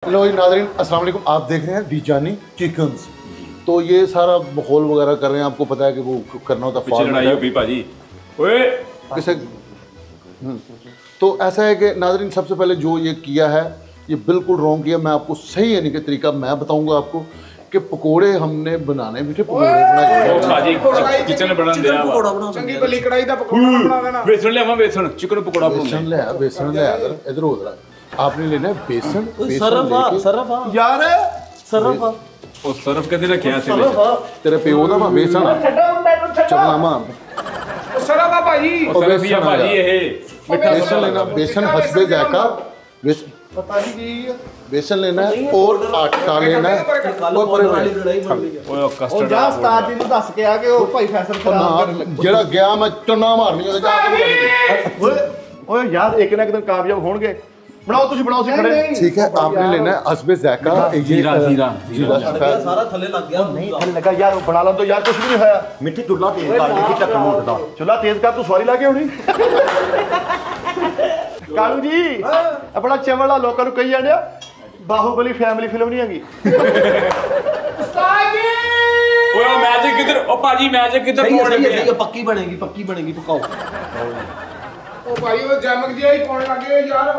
Hello नाज़रीन, अस्सलाम वालेकुम। आप देख रहे हैं दीजानी चिकन्स। तो ये सारा माहौल वगैरह कर रहे हैं, आपको पता है कि वो करना होता है, लड़ाई होगी भाजी ओए किसे। तो ऐसा है कि नाज़रीन, सबसे पहले जो ये किया है ये बिल्कुल रॉन्ग किया। मैं आपको सही यानी कि तरीका मैं बताऊंगा आपको कि पकोड़े हमने बनाने, मीठे पकोड़े बनाने। किचन में बना दिया चंगी भली कढ़ाई दा पकोड़ा बना देना। बेसन ले बेसन चिकन पकोड़ा बेसन ले इधर उधर आपने लेना है बेसन। सरफ यार सरफ ਉਹ ਸਰਫ ਕਦੇ ਰੱਖਿਆ ਸੀ तेरे प्यो ਦਾ बेसन चलना मां ਉਹ ਸਰਫ ਆ ਭਾਈ। ਉਹ ਸਰਫ ਹੀ ਆ ਭਾਜੀ ਇਹ मिठा बेसन लेना, बेसन हसबे जायका पता नहीं की बेसन लेना है और आटा लेना है। ਓਏ ਕਸਟਰਡ ਜਾ ਉਸਤਾਦ ਜੀ ਨੂੰ ਦੱਸ ਕੇ ਆ ਕਿ ਉਹ ਭਾਈ ਫੈਸਲ ਖਰਾਬ ਕਰਨ ਲੱਗਾ। ਜਿਹੜਾ ਗਿਆ ਮੈਂ ਟੰਨਾ ਮਾਰਨੀ ਉਹਦੇ ਜਾ ਕੇ। ਓਏ ਯਾਰ ਇੱਕ ਨਾ ਇੱਕ ਦਿਨ ਕਾਮਯਾਬ ਹੋਣਗੇ। बनाओ तुसी बनाओ सी खड़े। ठीक है, आपने लेना है हसबे जायका जीरा सारा थल्ले लग गया। नहीं थल्ले लगा यार, बना लो तो यार कुछ भी नहीं होया। मिट्टी चुल्ला तेज कर मिट्टी ढक्कन मोड़दा चुल्ला तेज कर, तू सवारी ला के होनी। कालू जी अपना चमड़ा लोकां नु कही जांदे बाहुबली फैमिली फिल्म नहीं हैगी। उस्ताद जी ਓਏ ਮੈਜਿਕ ਕਿੱਧਰ ਉਹ ਭਾਜੀ ਮੈਜਿਕ ਕਿੱਧਰ ਪਾਉਣ ਲੱਗੇ ये पक्की बनेगी पकाओ। ओ भाई वो जमक जी ही कौन लगे यार।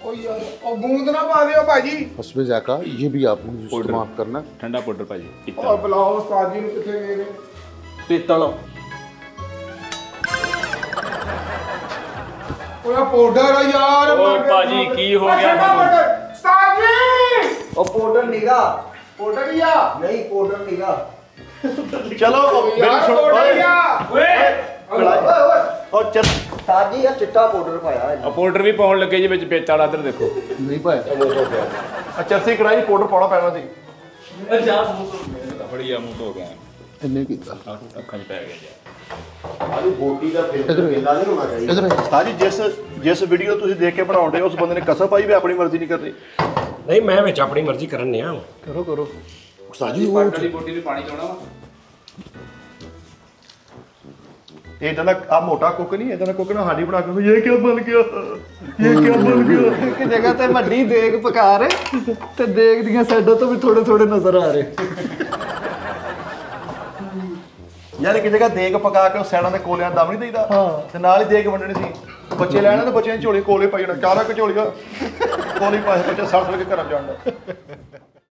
ओ यार ओ गूंद ना पा दियो भाजी। हसबे जायका ये भी आपने इस्तेमाल करना। ਠੰਡਾ ਪਾਊਡਰ ਭਾਜੀ और बुलाओ उस्ताद जी नु किथे गए ने। पीतल ओए पाउडर है यार। ਓਏ ਭਾਜੀ ਕੀ ਹੋ ਗਿਆ उस्ताद जी और पाउडर निगा पाउडर या नहीं पाउडर निगा। चलो मेरी सुनो ਓਏ और चल ताजी या चिट्टा पाउडर पाया है। ਆ ਪਾਊਡਰ ਵੀ ਪਾਉਣ ਲੱਗੇ ਜੀ ਵਿੱਚ ਪੇਚ ਵਾਲਾ ਇੱਧਰ ਦੇਖੋ नहीं पाया चरसी कढ़ाई पाउडर पाउना पैना सी। ਫੜੀਆ ਮੂੰਹ ਧੋ ਗਿਆ इन्हें कीता ਅੱਖਾਂ 'ਚ ਪੈ ਗਿਆ ਜੀ आलू बोटी का फिर इधर गिला नहीं होना चाहिए। इधर ਸਾਜੀ ਜਿਸ ਵੀਡੀਓ ਤੁਸੀਂ ਦੇਖ ਕੇ ਬਣਾਉਂਦੇ ਉਸ ਬੰਦੇ ਨੇ ਕਸਮ ਪਾਈ ਵੀ ਆਪਣੀ ਮਰਜ਼ੀ ਨਹੀਂ ਕਰਨੀ। ਨਹੀਂ ਮੈਂ ਵਿੱਚ ਆਪਣੀ ਮਰਜ਼ੀ ਕਰਨ ਡਿਆ। ਕਰੋ साजी वो ਪਾਣੀ ਬੋਟੀ ਤੇ ਪਾਣੀ ਚਾਉਣਾ ਵਾ ਇਹ ਤਾਂ ਆ ਮੋਟਾ ਕੁੱਕ ਨਹੀਂ, ਇਹਦਾ ਕੁੱਕ ਨਾ ਹਾਡੀ ਬਣਾ ਕੇ ਇਹ ਕੀ ਬਣ ਗਿਆ ਇੱਕ ਜਗ੍ਹਾ ਤੇ ਵੱਡੀ ਦੇਗ ਪਕਾ ਰਹੇ ਤੇ ਦੇਗ ਦੀਆਂ ਸਾਈਡਾਂ ਤੋਂ ਵੀ ਥੋੜੇ ਨਜ਼ਰ ਆ ਰਹੇ। ਯਾਰ ਇੱਕ ਜਗ੍ਹਾ ਦੇਗ ਪਕਾ ਕੇ ਸਾਈਡਾਂ ਦੇ ਕੋਲਿਆਂ ਦਮ ਨਹੀਂ ਦੇਈਦਾ ਤੇ ਨਾਲ ਹੀ ਦੇਗ ਵੰਡਣੀ ਸੀ। ਬੱਚੇ ਲੈਣਾ ਤੇ ਬੱਚਿਆਂ ਦੀ ਝੋਲੀ ਕੋਲੇ ਪਾਈ ਜਾਣਾ, ਚਾਰਾ ਕਝੋਲੀਆਂ ਕੋਲੀ ਪਾਏ ਬੱਚੇ ਸੜ ਕੇ ਘਰਾਂ ਜਾਣ ਦਾ।